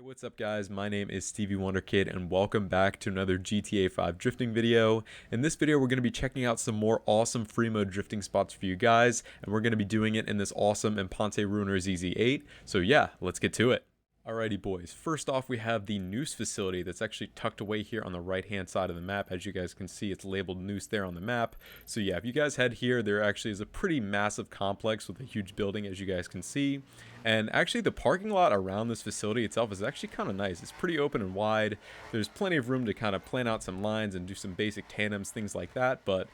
Hey, what's up guys? My name is StevieWunderKid and welcome back to another GTA 5 drifting video. In this video, we're going to be checking out some more awesome free mode drifting spots for you guys, and we're going to be doing it in this awesome Imponte Ruiner ZZ8. So yeah, let's get to it. Alrighty boys, first off we have the Noose facility that's actually tucked away here on the right hand side of the map. As you guys can see, it's labeled Noose there on the map. So yeah, if you guys head here, there actually is a pretty massive complex with a huge building, as you guys can see. And actually the parking lot around this facility itself is actually kind of nice. It's pretty open and wide. There's plenty of room to kind of plan out some lines and do some basic tandems, things like that. But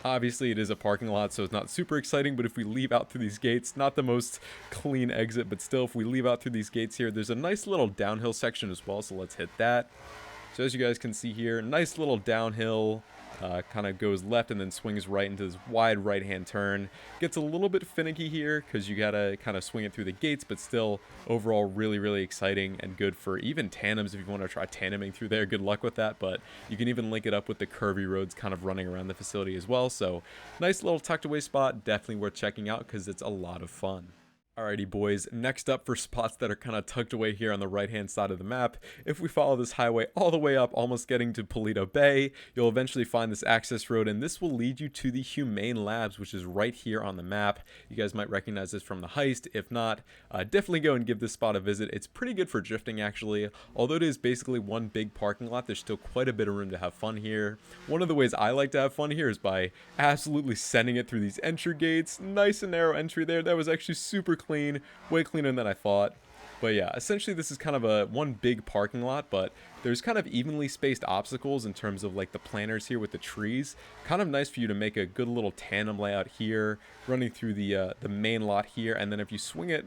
obviously it is a parking lot, so it's not super exciting. But if we leave out through these gates, not the most clean exit, but still if we leave out through these gates here, there's a nice little downhill section as well. So let's hit that. So as you guys can see here, nice little downhill. Kind of goes left and then swings right into this wide right hand turn. Gets a little bit finicky here because you gotta kind of swing it through the gates, but still overall really exciting and good for even tandems. If you want to try tandeming through there, good luck with that. But you can even link it up with the curvy roads kind of running around the facility as well. So nice little tucked away spot, definitely worth checking out because it's a lot of fun. Alrighty boys, next up for spots that are kind of tucked away here on the right hand side of the map, if we follow this highway all the way up, almost getting to Polito Bay, you'll eventually find this access road, and this will lead you to the Humane Labs, which is right here on the map. You guys might recognize this from the heist. If not, definitely go and give this spot a visit. It's pretty good for drifting actually. Although it is basically one big parking lot, there's still quite a bit of room to have fun here. One of the ways I like to have fun here is by absolutely sending it through these entry gates. Nice and narrow entry there. That was actually super clean, way cleaner than I thought. But yeah, essentially this is kind of a one big parking lot, but there's kind of evenly spaced obstacles in terms of like the planters here with the trees. Kind of nice for you to make a good little tandem layout here, running through the main lot here, and then if you swing it,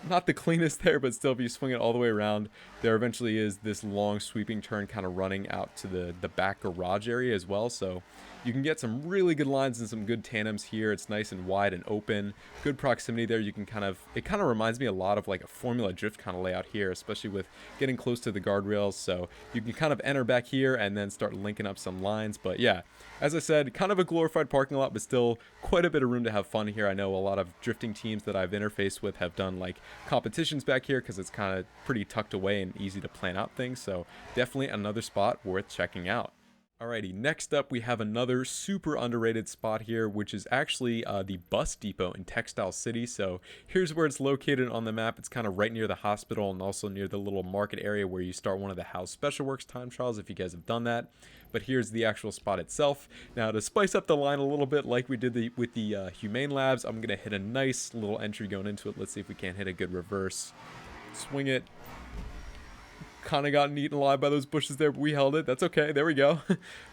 not the cleanest there, but still if you swing it all the way around, there eventually is this long sweeping turn kind of running out to the back garage area as well. So you can get some really good lines and some good tandems here. It's nice and wide and open, good proximity there. You can it kind of reminds me a lot of like a Formula Drift kind of layout here, especially with getting close to the guardrails. So you can kind of enter back here and then start linking up some lines. But yeah, as I said, kind of a glorified parking lot, but still quite a bit of room to have fun here. I know a lot of drifting teams that I've interfaced with have done like competitions back here because it's kind of pretty tucked away and easy to plan out things. So definitely another spot worth checking out. Alrighty, next up we have another super underrated spot here, which is actually the bus depot in Textile City. So here's where it's located on the map. It's kind of right near the hospital and also near the little market area where you start one of the House Special Works time trials if you guys have done that. But here's the actual spot itself. Now to spice up the line a little bit like we did with the Humane Labs, I'm going to hit a nice little entry going into it. Let's see if we can't hit a good reverse. Swing it. Kind of gotten eaten alive by those bushes there, but we held it. That's okay. There we go.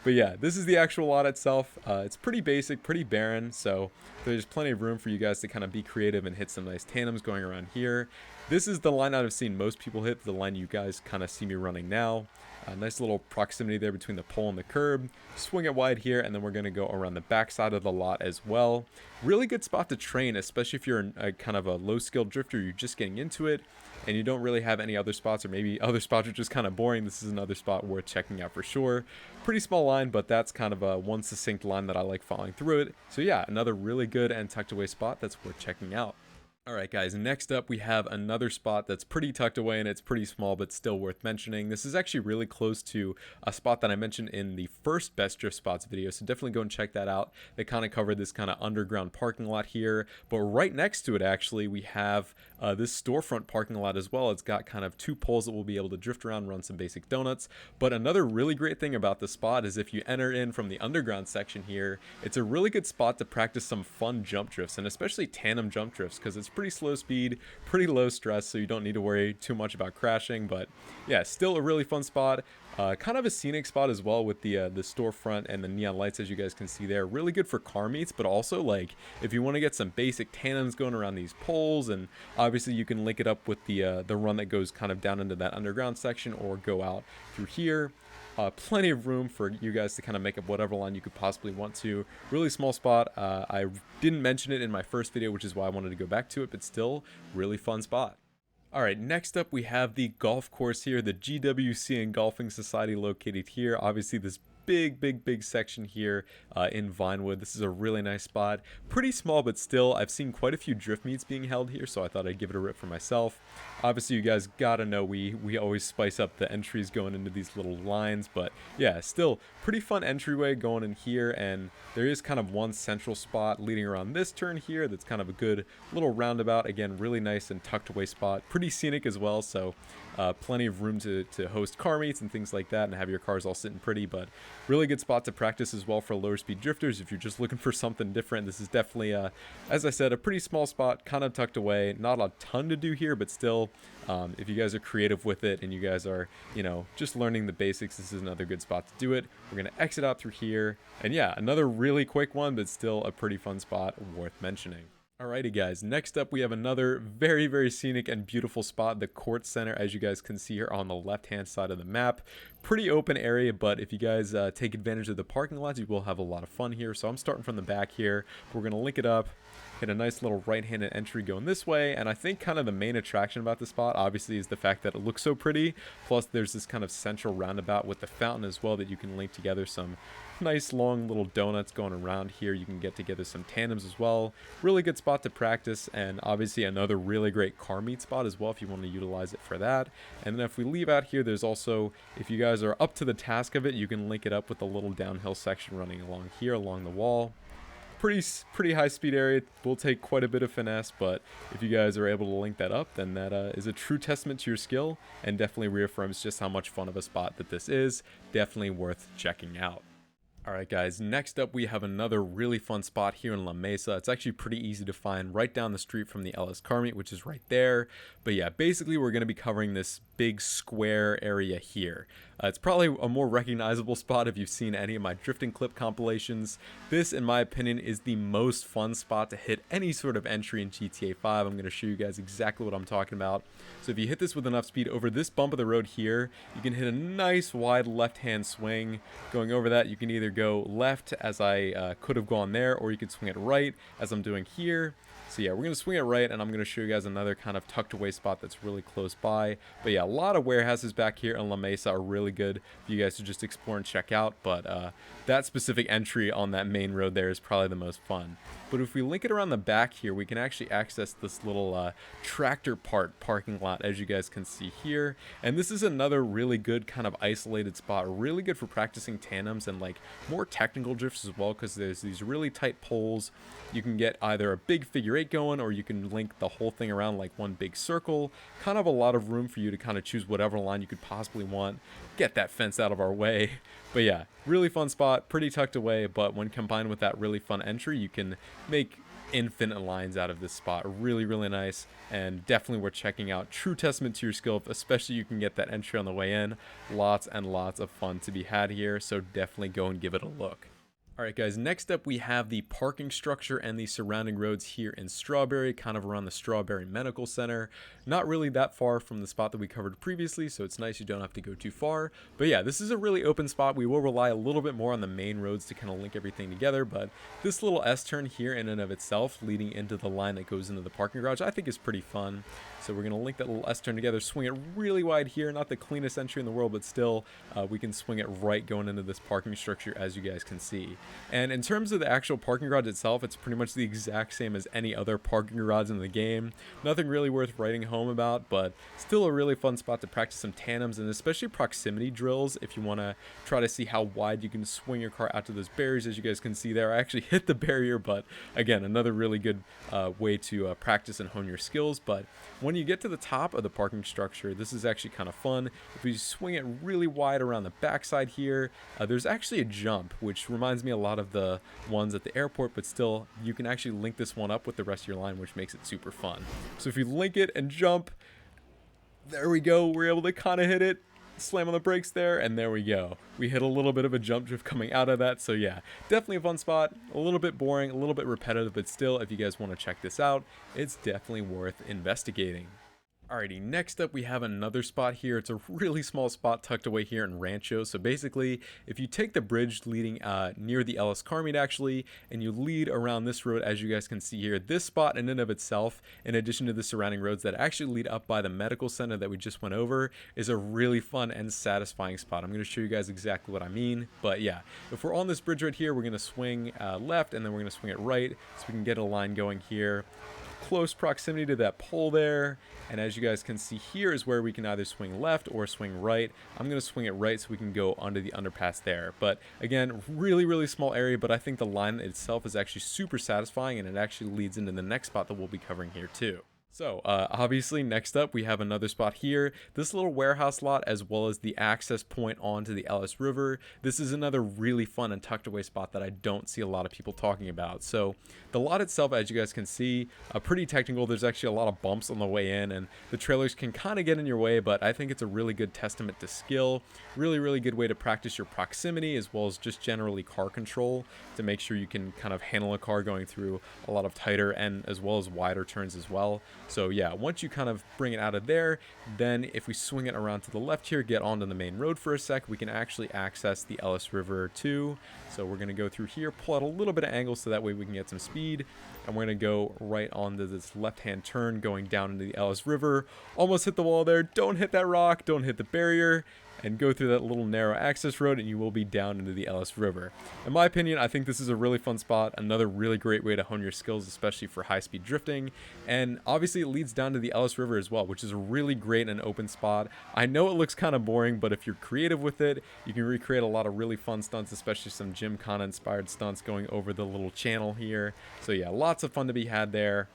But yeah, this is the actual lot itself. It's pretty basic, pretty barren, so there's plenty of room for you guys to kind of be creative and hit some nice tandems going around here. This is the line I've seen most people hit, the line you guys kind of see me running now. Nice little proximity there between the pole and the curb. Swing it wide here, and then we're going to go around the back side of the lot as well. Really good spot to train, especially if you're a kind of a low-skilled drifter, you're just getting into it, and you don't really have any other spots, or maybe other spots are just kind of boring. This is another spot worth checking out for sure. Pretty small line, but that's kind of a one succinct line that I like following through it. So yeah, another really good and tucked away spot that's worth checking out. Alright guys, next up we have another spot that's pretty tucked away and it's pretty small but still worth mentioning. This is actually really close to a spot that I mentioned in the first Best Drift Spots video, so definitely go and check that out. They kind of cover this kind of underground parking lot here, but right next to it actually we have this storefront parking lot as well. It's got kind of two poles that we'll be able to drift around, run some basic donuts. But another really great thing about the spot is if you enter in from the underground section here, it's a really good spot to practice some fun jump drifts, and especially tandem jump drifts, because it's pretty slow speed, pretty low stress, so you don't need to worry too much about crashing. But yeah, still a really fun spot. Kind of a scenic spot as well with the storefront and the neon lights, as you guys can see there. Really good for car meets, but also like if you want to get some basic tandems going around these poles, and obviously you can link it up with the run that goes kind of down into that underground section or go out through here. Plenty of room for you guys to kind of make up whatever line you could possibly want to. Really small spot. I didn't mention it in my first video, which is why I wanted to go back to it, but still really fun spot. Alright, next up we have the golf course here, the GWC and Golfing Society located here. Obviously this big section here in Vinewood. This is a really nice spot. Pretty small, but still, I've seen quite a few drift meets being held here, so I thought I'd give it a rip for myself. Obviously, you guys gotta know we always spice up the entries going into these little lines, but yeah, still pretty fun entryway going in here, and there is kind of one central spot leading around this turn here that's kind of a good little roundabout. Again, really nice and tucked away spot. Pretty scenic as well, so plenty of room to host car meets and things like that and have your cars all sitting pretty, but really good spot to practice as well for lower speed drifters if you're just looking for something different. This is definitely, as I said, a pretty small spot, kind of tucked away. Not a ton to do here, but still, if you guys are creative with it and you guys are, you know, just learning the basics, this is another good spot to do it. We're going to exit out through here. And yeah, another really quick one, but still a pretty fun spot worth mentioning. Alrighty guys, next up we have another very scenic and beautiful spot, the Court Center, as you guys can see here on the left hand side of the map. Pretty open area, but if you guys take advantage of the parking lots, you will have a lot of fun here. So I'm starting from the back here. We're going to link it up, hit a nice little right-handed entry going this way, and I think kind of the main attraction about the spot obviously is the fact that it looks so pretty, plus there's this kind of central roundabout with the fountain as well that you can link together some nice long little donuts going around here. You can get together some tandems as well. Really good spot to practice, and obviously another really great car meet spot as well if you want to utilize it for that. And then if we leave out here, there's also, if you guys are up to the task of it, you can link it up with a little downhill section running along here along the wall. Pretty high speed area. Will take quite a bit of finesse, but if you guys are able to link that up, then that is a true testament to your skill and definitely reaffirms just how much fun of a spot that this is. Definitely worth checking out. Alright guys, next up we have another really fun spot here in La Mesa. It's actually pretty easy to find right down the street from the LS Car Meet, which is right there. But yeah, basically we're going to be covering this big square area here. It's probably a more recognizable spot if you've seen any of my drifting clip compilations. This, in my opinion, is the most fun spot to hit any sort of entry in GTA 5. I'm going to show you guys exactly what I'm talking about. So if you hit this with enough speed over this bump of the road here, you can hit a nice wide left-hand swing. Going over that, you can either go left, as I could have gone there, or you could swing it right, as I'm doing here. So yeah, we're going to swing it right, and I'm going to show you guys another kind of tucked away spot that's really close by. But yeah, a lot of warehouses back here in La Mesa are really good for you guys to just explore and check out. But that specific entry on that main road there is probably the most fun. But if we link it around the back here, we can actually access this little tractor parking lot, as you guys can see here. And this is another really good kind of isolated spot, really good for practicing tandems and like more technical drifts as well, because there's these really tight poles. You can get either a big figure eight going, or you can link the whole thing around like one big circle. Kind of a lot of room for you to kind of choose whatever line you could possibly want. Get that fence out of our way. But yeah, really fun spot, pretty tucked away, but when combined with that really fun entry, you can make infinite lines out of this spot. Really nice, and definitely worth checking out. True testament to your skill, especially you can get that entry on the way in. Lots and lots of fun to be had here, so definitely go and give it a look. Alright guys, next up we have the parking structure and the surrounding roads here in Strawberry, kind of around the Strawberry Medical Center. Not really that far from the spot that we covered previously, so it's nice you don't have to go too far. But yeah, this is a really open spot. We will rely a little bit more on the main roads to kind of link everything together, but this little S-turn here in and of itself, leading into the line that goes into the parking garage, I think is pretty fun. So we're going to link that little S-turn together, swing it really wide here. Not the cleanest entry in the world, but still, we can swing it right going into this parking structure, as you guys can see. And in terms of the actual parking garage itself, it's pretty much the exact same as any other parking garage in the game. Nothing really worth writing home about, but still a really fun spot to practice some tandems and especially proximity drills if you want to try to see how wide you can swing your car out to those barriers. As you guys can see there, I actually hit the barrier, but again, another really good way to practice and hone your skills. But when you get to the top of the parking structure, this is actually kind of fun. If we swing it really wide around the backside here, there's actually a jump, which reminds me a lot of the ones at the airport, but still, you can actually link this one up with the rest of your line, which makes it super fun. So if you link it and jump, there we go. We're able to kind of hit it, slam on the brakes there, and there we go. We hit a little bit of a jump drift coming out of that. So yeah, definitely a fun spot. A little bit boring, a little bit repetitive, but still, if you guys want to check this out, it's definitely worth investigating. Alrighty, next up we have another spot here. It's a really small spot tucked away here in Rancho. So basically, if you take the bridge leading near the Ellis car meet actually, and you lead around this road, as you guys can see here, this spot in and of itself, in addition to the surrounding roads that actually lead up by the medical center that we just went over, is a really fun and satisfying spot. I'm going to show you guys exactly what I mean. But yeah, if we're on this bridge right here, we're going to swing left, and then we're going to swing it right, so we can get a line going here. Close proximity to that pole there, and as you guys can see here is where we can either swing left or swing right. I'm going to swing it right so we can go under the underpass there. But again, really small area, but I think the line itself is actually super satisfying, and it actually leads into the next spot that we'll be covering here too. So obviously next up we have another spot here, this little warehouse lot, as well as the access point onto the Ellis River. This is another really fun and tucked away spot that I don't see a lot of people talking about. So the lot itself, as you guys can see, pretty technical. There's actually a lot of bumps on the way in, and the trailers can kind of get in your way, but I think it's a really good testament to skill. Really good way to practice your proximity, as well as just generally car control, to make sure you can kind of handle a car going through a lot of tighter and as well as wider turns as well. So yeah, once you kind of bring it out of there, then if we swing it around to the left here, get onto the main road for a sec, we can actually access the Ellis River too. So we're going to go through here, pull out a little bit of angle so that way we can get some speed, and we're going to go right onto this left-hand turn going down into the Ellis River. Almost hit the wall there. Don't hit that rock, don't hit the barrier, and go through that little narrow access road, and you will be down into the Ellis River. In my opinion, I think this is a really fun spot, another really great way to hone your skills, especially for high-speed drifting, and obviously it leads down to the Ellis River as well, which is a really great and open spot. I know it looks kind of boring, but if you're creative with it, you can recreate a lot of really fun stunts, especially some Gymkhana inspired stunts going over the little channel here. So yeah, lots of fun to be had there.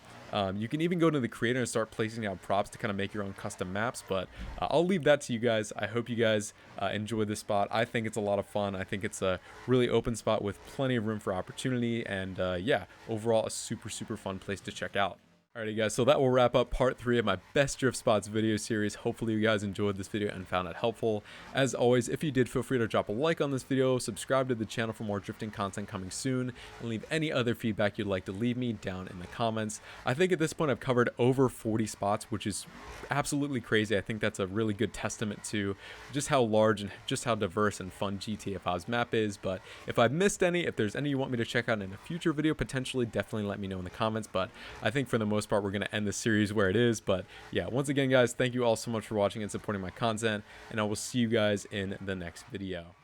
You can even go to the creator and start placing out props to kind of make your own custom maps, but I'll leave that to you guys. I hope you guys enjoy this spot. I think it's a lot of fun. I think it's a really open spot with plenty of room for opportunity, and yeah, overall a super fun place to check out. Alrighty guys, so that will wrap up part 3 of my best drift spots video series. Hopefully you guys enjoyed this video and found it helpful. As always, if you did, feel free to drop a like on this video, subscribe to the channel for more drifting content coming soon, and leave any other feedback you'd like to leave me down in the comments. I think at this point I've covered over 40 spots, which is absolutely crazy. I think that's a really good testament to just how large and just how diverse and fun GTA 5's map is. But if I've missed any, if there's any you want me to check out in a future video, potentially, definitely let me know in the comments. But I think for the most part, we're going to end this series where it is. But yeah, once again guys, thank you all so much for watching and supporting my content, and I will see you guys in the next video.